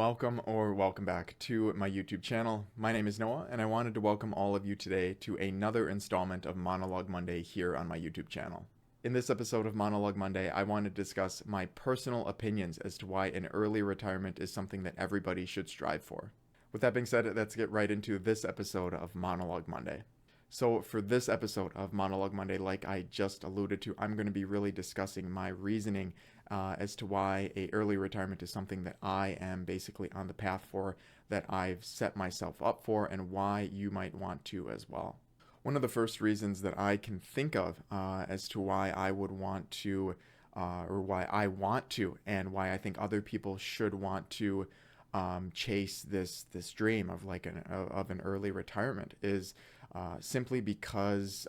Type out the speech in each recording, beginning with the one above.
Welcome back to my YouTube channel. My name is Noah, and I wanted to welcome all of you today to another installment of Monologue Monday here on my YouTube channel. In this episode of Monologue Monday, I want to discuss my personal opinions as to why an early retirement is something that everybody should strive for. With that being said, let's get right into this episode of Monologue Monday. So for this episode of Monologue Monday, like I just alluded to, I'm going to be really discussing my reasoning as to why a early retirement is something that I am basically on the path for, that I've set myself up for, and why you might want to as well. One of the first reasons that I can think of as to why I would want to, or why I want to, and why I think other people should want to chase this dream of an early retirement is simply because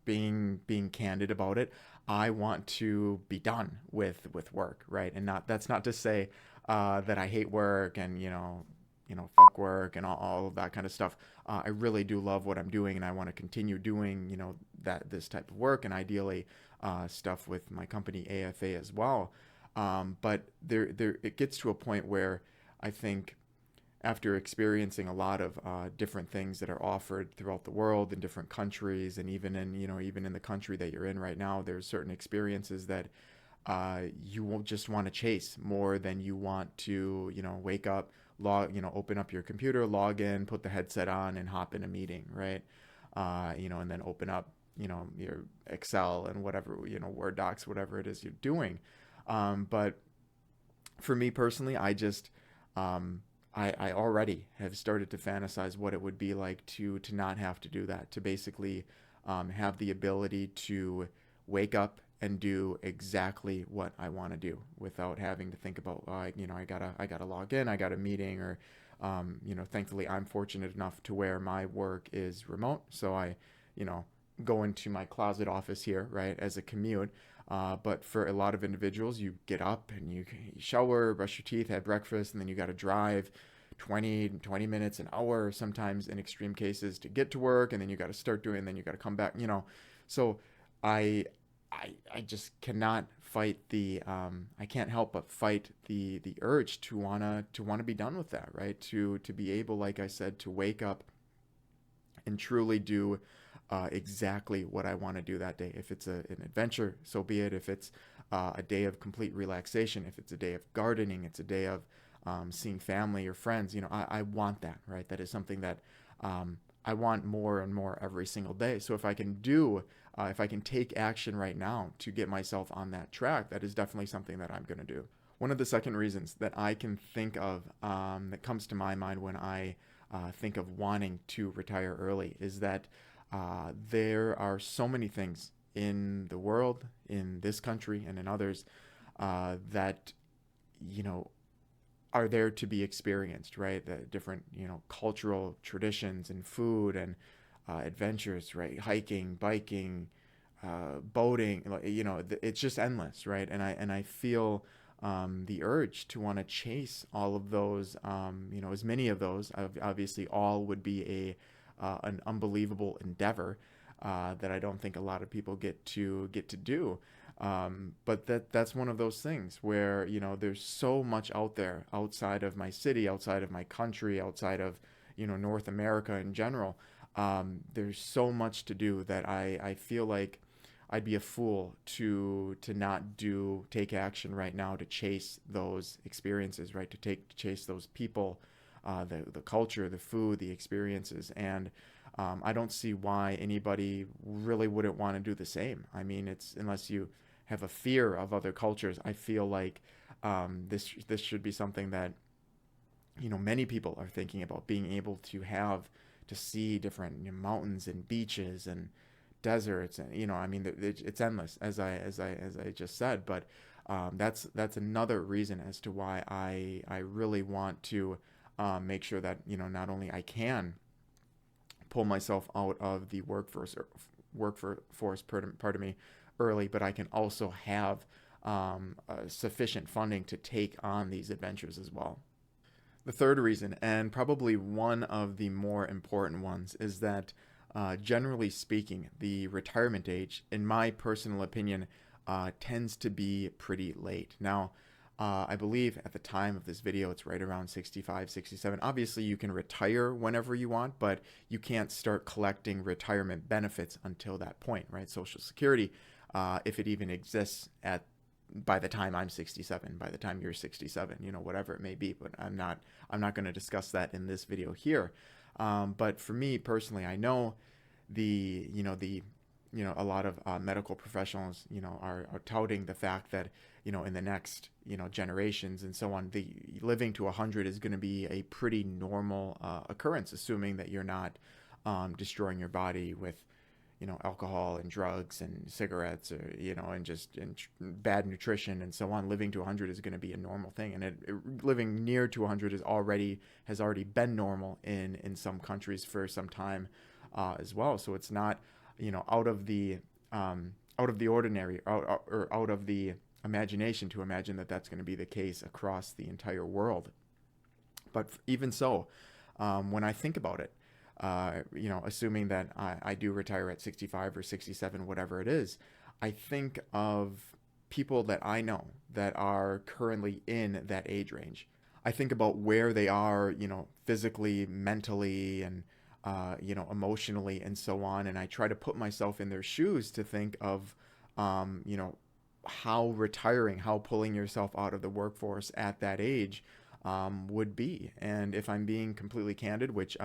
being candid about it, I want to be done with work, right? And that's not to say that I hate work and fuck work and all of that kind of stuff. I really do love what I'm doing, and I want to continue doing this type of work, and ideally stuff with my company AFA as well. But there it gets to a point where I think, after experiencing a lot of different things that are offered throughout the world in different countries, and even in the country that you're in right now, there's certain experiences that you will just want to chase more than you want to wake up, open up your computer, log in, put the headset on, and hop in a meeting, right? And then open up your Excel and whatever, Word docs, whatever it is you're doing. But for me personally, I already have started to fantasize what it would be like to not have to do that, to basically have the ability to wake up and do exactly what I want to do without having to think about, I gotta log in, I got a meeting, or thankfully I'm fortunate enough to where my work is remote, so I go into my closet office here, right, as a commute. But for a lot of individuals, you get up and you shower, brush your teeth, have breakfast, and then you got to drive 20 minutes, an hour, sometimes in extreme cases, to get to work, and then you got to start doing, and then you got to come back, So I just cannot fight I can't help but fight the urge to wanna be done with that, right? To be able, like I said, to wake up and truly do exactly what I want to do that day. If it's an adventure, so be it. If it's a day of complete relaxation, if it's a day of gardening, it's a day of seeing family or friends, I want that, right? That is something that I want more and more every single day. So if I can take action right now to get myself on that track, that is definitely something that I'm going to do. One of the second reasons that I can think of that comes to my mind when I think of wanting to retire early is that there are so many things in the world, in this country and in others, that are there to be experienced, right? The different cultural traditions and food and adventures, right? Hiking, biking, boating, it's just endless, right? And I feel the urge to want to chase all of those, as many of those. Obviously, all would be an unbelievable endeavor that I don't think a lot of people get to do. But that's one of those things where there's so much out there outside of my city, outside of my country, outside of North America in general. There's so much to do that I feel like I'd be a fool to not take action right now to chase those experiences, right? To chase those people, the culture, the food, the experiences. And I don't see why anybody really wouldn't want to do the same. I mean, it's unless you have a fear of other cultures. I feel like this should be something that many people are thinking about, being able to see different mountains and beaches and deserts, and I mean, it's endless, as I just said. But that's another reason as to why I really want to make sure that not only I can pull myself out of the workforce, pardon me, early, but I can also have sufficient funding to take on these adventures as well. The third reason, and probably one of the more important ones, is that generally speaking, the retirement age, in my personal opinion, tends to be pretty late. Now, I believe at the time of this video, it's right around 65, 67. Obviously, you can retire whenever you want, but you can't start collecting retirement benefits until that point, right? Social Security, if it even exists at by the time I'm 67, by the time you're 67, whatever it may be. But I'm not going to discuss that in this video here. But for me personally, I know a lot of medical professionals, are touting the fact that, in the next, generations and so on, the living to 100 is going to be a pretty normal occurrence, assuming that you're not destroying your body with, alcohol and drugs and cigarettes, or, and bad nutrition and so on. Living to 100 is going to be a normal thing, and living near to 100 has already been normal in some countries for some time as well. So it's not, out of the ordinary, or out of the imagination to imagine that that's going to be the case across the entire world. But even so, when I think about it, assuming that I do retire at 65 or 67, whatever it is, I think of people that I know that are currently in that age range. I think about where they are, physically, mentally, and emotionally, and so on. And I try to put myself in their shoes to think of, how pulling yourself out of the workforce at that age would be. And if I'm being completely candid, which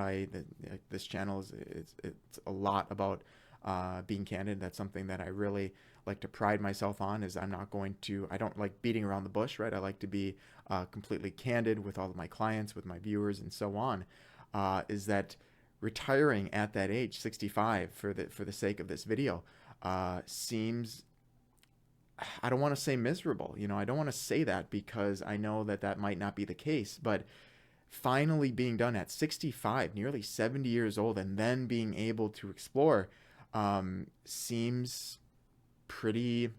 this channel it's a lot about being candid. That's something that I really like to pride myself on. Is I don't like beating around the bush, right? I like to be completely candid with all of my clients, with my viewers, and so on. Is that retiring at that age, 65, for the sake of this video, seems, I don't want to say miserable. I don't want to say that, because I know that that might not be the case. But finally being done at 65, nearly 70 years old, and then being able to explore, seems pretty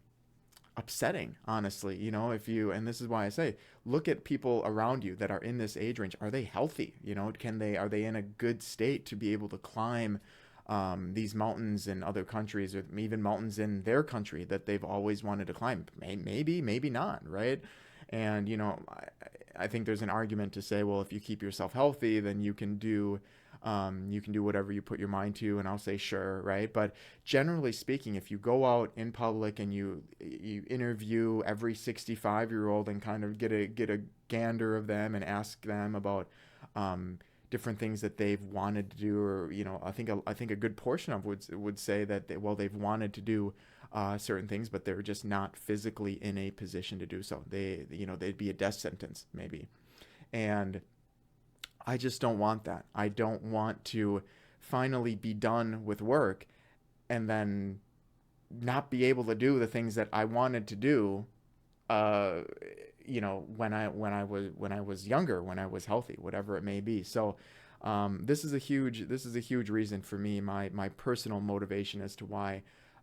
upsetting, honestly. And this is why I say, look at people around you that are in this age range. Are they healthy? Are they in a good state to be able to climb these mountains in other countries, or even mountains in their country that they've always wanted to climb? Maybe not, right? And I think there's an argument to say, well, if you keep yourself healthy, then you can do whatever you put your mind to. And I'll say sure, right? But generally speaking, if you go out in public and you interview every 65-year-old and kind of get a gander of them and ask them about different things that they've wanted to do, or I think a good portion of would say that they've wanted to do certain things, but they're just not physically in a position to do so. They'd be a death sentence maybe. And I just don't want that. I don't want to finally be done with work and then not be able to do the things that I wanted to do, when I was younger, when I was healthy, whatever it may be. So this is a huge reason for me, my personal motivation as to why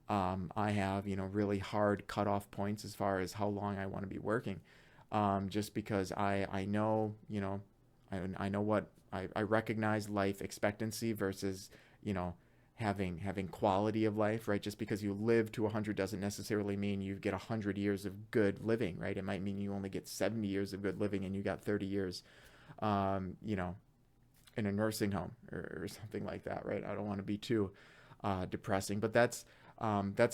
I have, really hard cutoff points as far as how long I want to be working. Just because I know, I know what I recognize life expectancy versus, having quality of life, right? Just because you live to 100 doesn't necessarily mean you get 100 years of good living, right? It might mean you only get 70 years of good living and you got 30 years, in a nursing home, or something like that, right? I don't want to be too depressing, but that's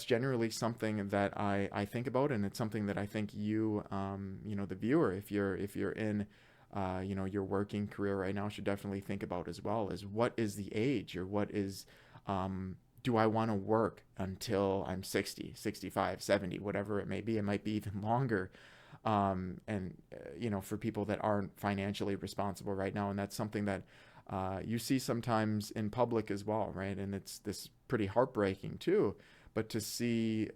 generally something that I think about, and it's something that I think the viewer, if you're in your working career right now, should definitely think about as well. Is what is the age, or what is, do I want to work until I'm 60, 65, 70, whatever it may be? It might be even longer. For people that aren't financially responsible right now. And that's something that you see sometimes in public as well, right? And it's this pretty heartbreaking too. But to see,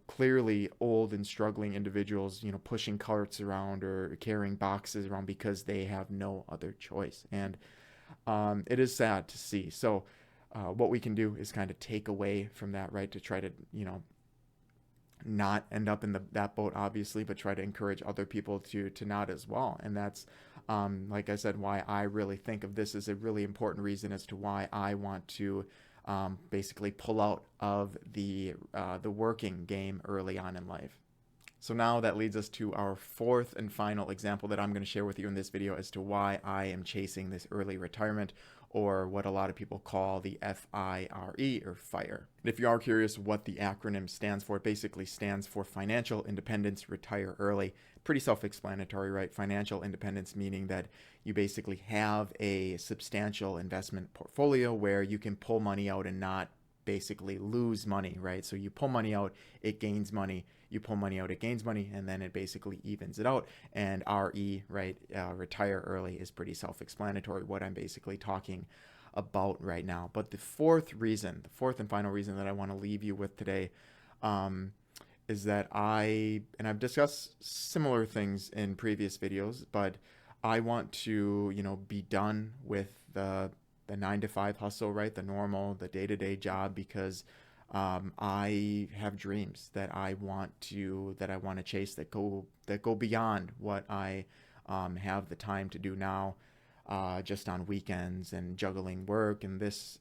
clearly old and struggling individuals, pushing carts around or carrying boxes around because they have no other choice. And it is sad to see. So what we can do is kind of take away from that, right? To try to, not end up in that boat, obviously, but try to encourage other people to not as well. And that's, like I said, why I really think of this as a really important reason as to why I want to basically pull out of the working game early on in life. So now that leads us to our fourth and final example that I'm going to share with you in this video as to why I am chasing this early retirement, or what a lot of people call the FIRE, or FIRE. And if you are curious what the acronym stands for, it basically stands for Financial Independence, Retire Early. Pretty self-explanatory, right? Financial independence meaning that you basically have a substantial investment portfolio where you can pull money out and not basically lose money, right? So you pull money out, it gains money. You pull money out, it gains money, and then it basically evens it out. And RE, right, retire early, is pretty self-explanatory what I'm basically talking about right now. But the fourth and final reason that I want to leave you with today, is that I've discussed similar things in previous videos, but I want to, be done with the 9 to 5 hustle, right? The normal, the day-to-day job, because I have dreams that I want to chase, that go beyond what I have the time to do now, just on weekends and juggling work and this,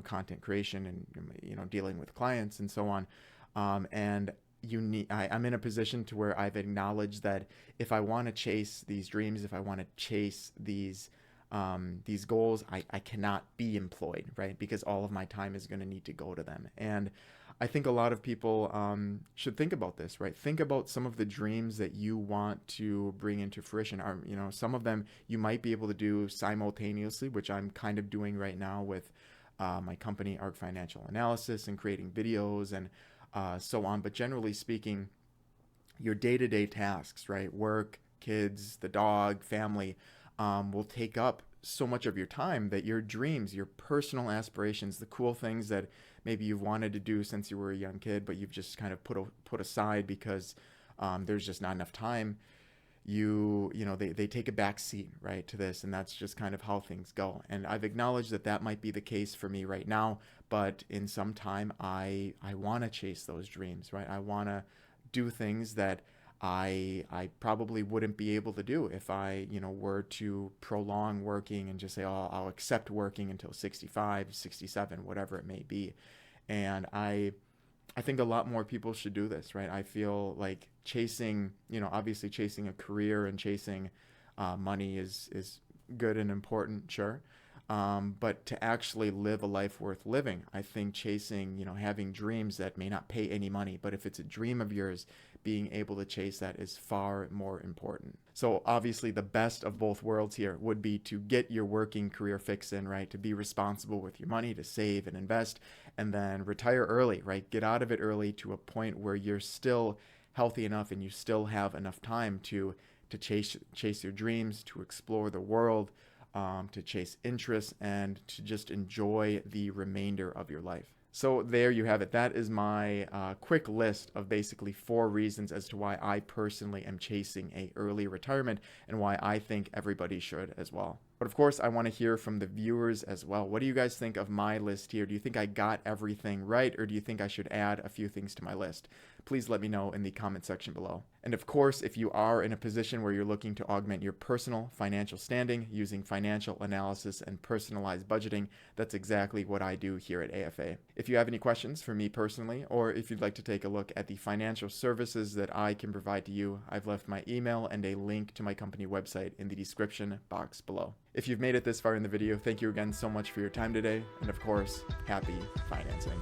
content creation and dealing with clients and so on. And I'm in a position to where I've acknowledged that if I want to chase these dreams, if I want to chase these goals, I cannot be employed, right? Because all of my time is going to need to go to them. And I think a lot of people should think about this, right? Think about some of the dreams that you want to bring into fruition. Some of them you might be able to do simultaneously, which I'm kind of doing right now with my company, Arc Financial Analysis, and creating videos and so on. But generally speaking, your day-to-day tasks, right? Work, kids, the dog, family, will take up so much of your time that your dreams, your personal aspirations, the cool things that maybe you've wanted to do since you were a young kid, but you've just kind of put aside because there's just not enough time. They take a back seat, right, to this, and that's just kind of how things go. And I've acknowledged that that might be the case for me right now, but in some time, I want to chase those dreams, right? I want to do things that I probably wouldn't be able to do if I, were to prolong working and just say, oh, I'll accept working until 65, 67, whatever it may be. And I think a lot more people should do this, right? I feel like chasing, obviously chasing a career and chasing money is good and important, sure. But to actually live a life worth living, I think chasing, having dreams that may not pay any money, but if it's a dream of yours, being able to chase that is far more important. So obviously the best of both worlds here would be to get your working career fix in, right? To be responsible with your money, to save and invest, and then retire early, right? Get out of it early to a point where you're still healthy enough and you still have enough time to chase your dreams, to explore the world, to chase interests, and to just enjoy the remainder of your life. So there you have it. That is my quick list of basically 4 reasons as to why I personally am chasing a early retirement and why I think everybody should as well. But of course, I want to hear from the viewers as well. What do you guys think of my list here? Do you think I got everything right, or do you think I should add a few things to my list? Please let me know in the comment section below. And of course, if you are in a position where you're looking to augment your personal financial standing using financial analysis and personalized budgeting, that's exactly what I do here at AFA. If you have any questions for me personally, or if you'd like to take a look at the financial services that I can provide to you, I've left my email and a link to my company website in the description box below. If you've made it this far in the video, thank you again so much for your time today, and of course, happy financing.